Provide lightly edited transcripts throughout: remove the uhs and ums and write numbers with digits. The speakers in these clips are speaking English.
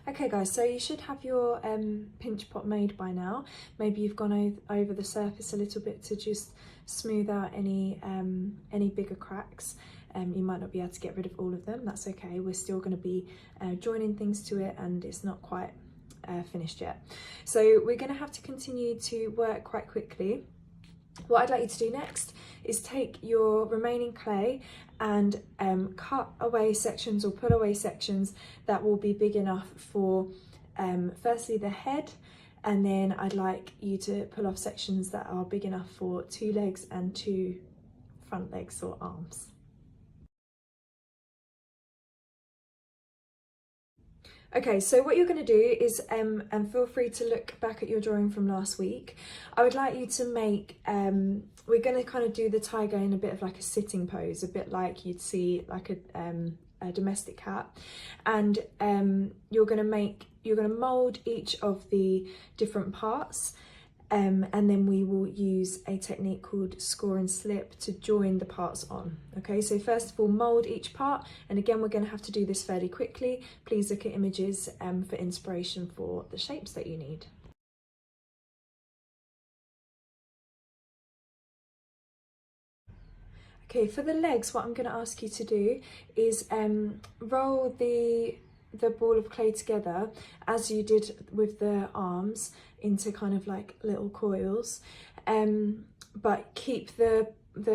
Okay guys, so you should have your pinch pot made by now. Maybe you've gone over the surface a little bit to just smooth out any bigger cracks. You might not be able to get rid of all of them, that's okay. We're still going to be joining things to it and it's not quite finished yet. So we're going to have to continue to work quite quickly. What I'd like you to do next is take your remaining clay and cut away sections or pull away sections that will be big enough for firstly the head, and then I'd like you to pull off sections that are big enough for 2 legs and 2 front legs or arms. Okay, so what you're going to do is, and feel free to look back at your drawing from last week, I would like you to make, we're going to kind of do the tiger in a bit of like a sitting pose, a bit like you'd see like a domestic cat, and you're going to mould each of the different parts. And then we will use a technique called score and slip to join the parts on. Okay, so first of all, mould each part, and again we're going to have to do this fairly quickly. Please look at images for inspiration for the shapes that you need. Okay, for the legs, what I'm going to ask you to do is roll the ball of clay together as you did with the arms into kind of like little coils, but keep the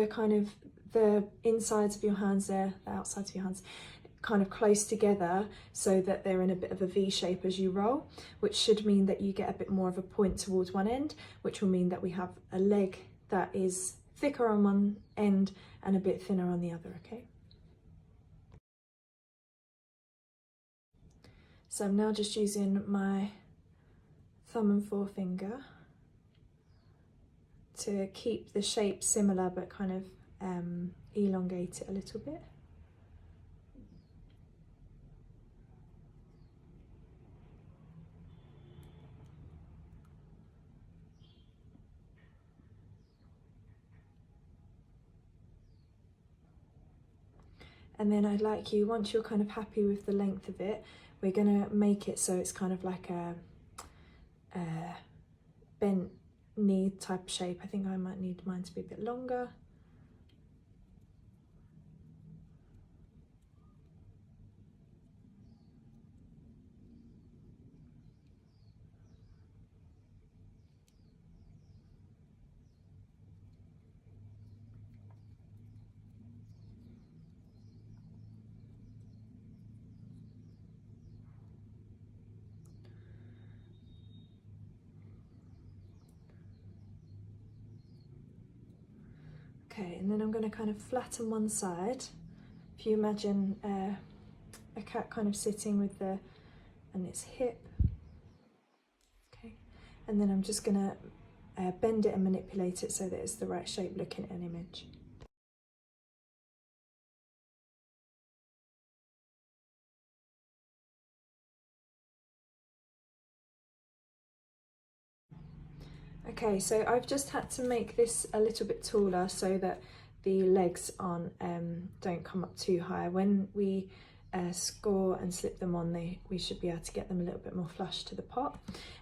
kind of the insides of your hands there, the outsides of your hands, kind of close together so that they're in a bit of a V shape as you roll, which should mean that you get a bit more of a point towards one end, which will mean that we have a leg that is thicker on one end and a bit thinner on the other, okay? So I'm now just using my thumb and forefinger to keep the shape similar but kind of elongate it a little bit. And then I'd like you, once you're kind of happy with the length of it, we're going to make it so it's kind of like a bent knee type shape. I think I might need mine to be a bit longer. Okay, and then I'm going to kind of flatten one side. If you imagine a cat kind of sitting with and its hip. Okay, and then I'm just going to bend it and manipulate it so that it's the right shape looking at an image. Okay, so I've just had to make this a little bit taller so that the legs aren't don't come up too high. When we score and slip them on, we should be able to get them a little bit more flush to the pot.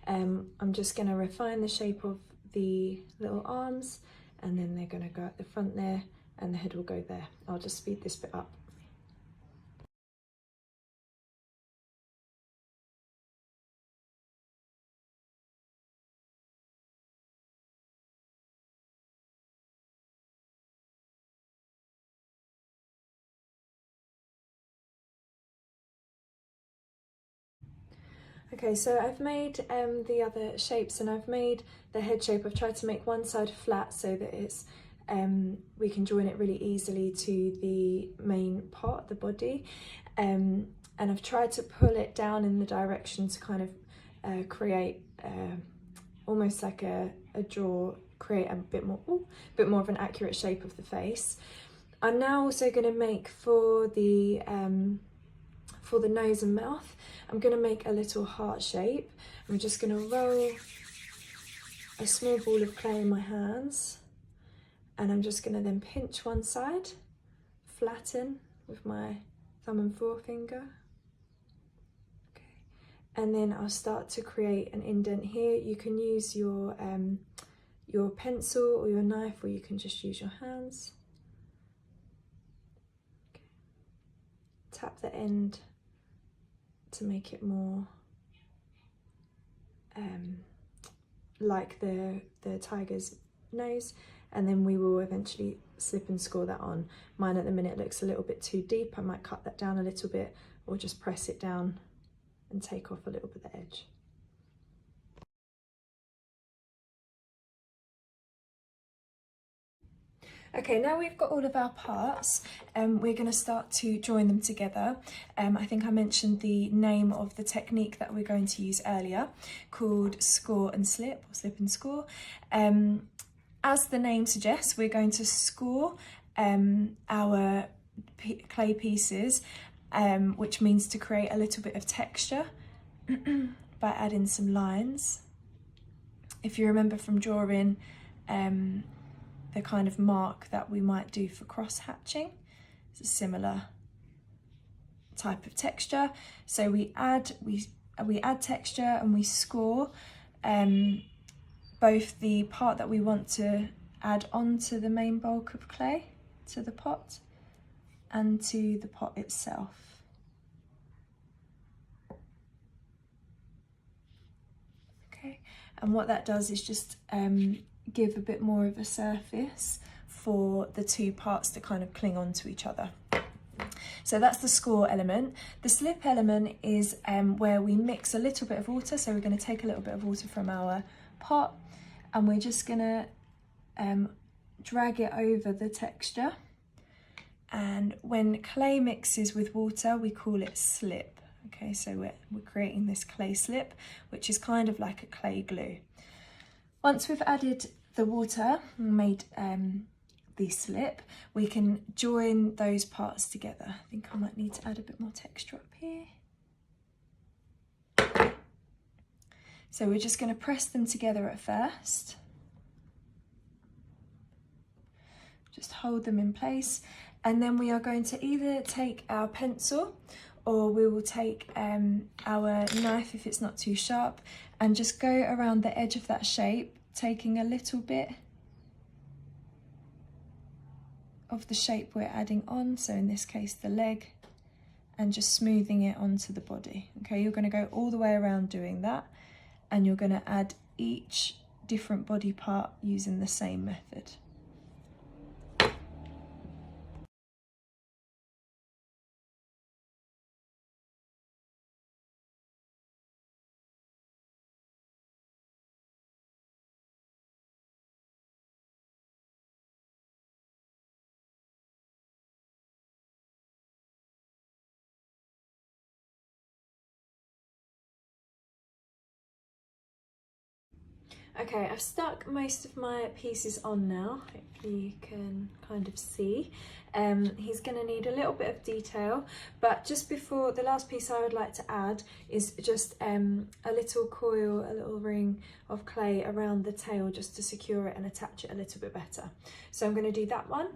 I'm just going to refine the shape of the little arms, and then they're going to go at the front there and the head will go there. I'll just speed this bit up. Okay, so I've made the other shapes, and I've made the head shape. I've tried to make one side flat so that it's we can join it really easily to the main part, the body, and I've tried to pull it down in the direction to kind of create almost like a jaw, create a bit more of an accurate shape of the face. I'm now also going to make for the nose and mouth, I'm going to make a little heart shape. I'm just going to roll a small ball of clay in my hands, and I'm just going to then pinch one side, flatten with my thumb and forefinger, okay, and then I'll start to create an indent here. You can use your pencil or your knife, or you can just use your hands. Okay. Tap the end to make it more like the tiger's nose, and then we will eventually slip and score that on. Mine at the minute looks a little bit too deep. I might cut that down a little bit, or just press it down and take off a little bit of the edge. Okay, now we've got all of our parts, we're going to start to join them together. I think I mentioned the name of the technique that we're going to use earlier, called score and slip, or slip and score. As the name suggests, we're going to score our clay pieces, which means to create a little bit of texture by adding some lines. If you remember from drawing, the kind of mark that we might do for cross hatching, it's a similar type of texture. So we add texture and we score both the part that we want to add onto the main bulk of clay, to the pot, and to the pot itself. Okay, and what that does is just give a bit more of a surface for the two parts to kind of cling on to each other. So that's the score element. The slip element is where we mix a little bit of water. So we're going to take a little bit of water from our pot, and we're just going to drag it over the texture. And when clay mixes with water, we call it slip. Okay, so we're creating this clay slip, which is kind of like a clay glue. Once we've added the water, made the slip, we can join those parts together. I think I might need to add a bit more texture up here. So we're just going to press them together at first. Just hold them in place, and then we are going to either take our pencil, or we will take our knife if it's not too sharp, and just go around the edge of that shape, taking a little bit of the shape we're adding on, so in this case the leg, and just smoothing it onto the body. Okay, you're going to go all the way around doing that, and you're going to add each different body part using the same method. Okay, I've stuck most of my pieces on now. Hopefully you can kind of see. He's going to need a little bit of detail, but just before, the last piece I would like to add is just a little coil, a little ring of clay around the tail, just to secure it and attach it a little bit better. So I'm going to do that one,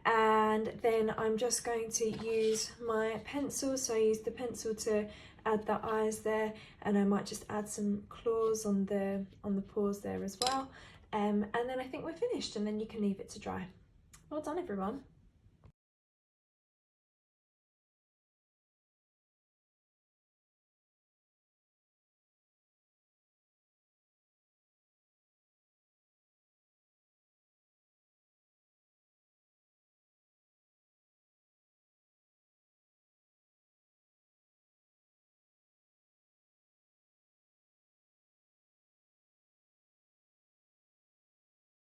and then I'm just going to use my pencil. So I use the pencil to add the eyes there, and I might just add some claws on the paws there as well, and then I think we're finished, and then you can leave it to dry. Well done, everyone.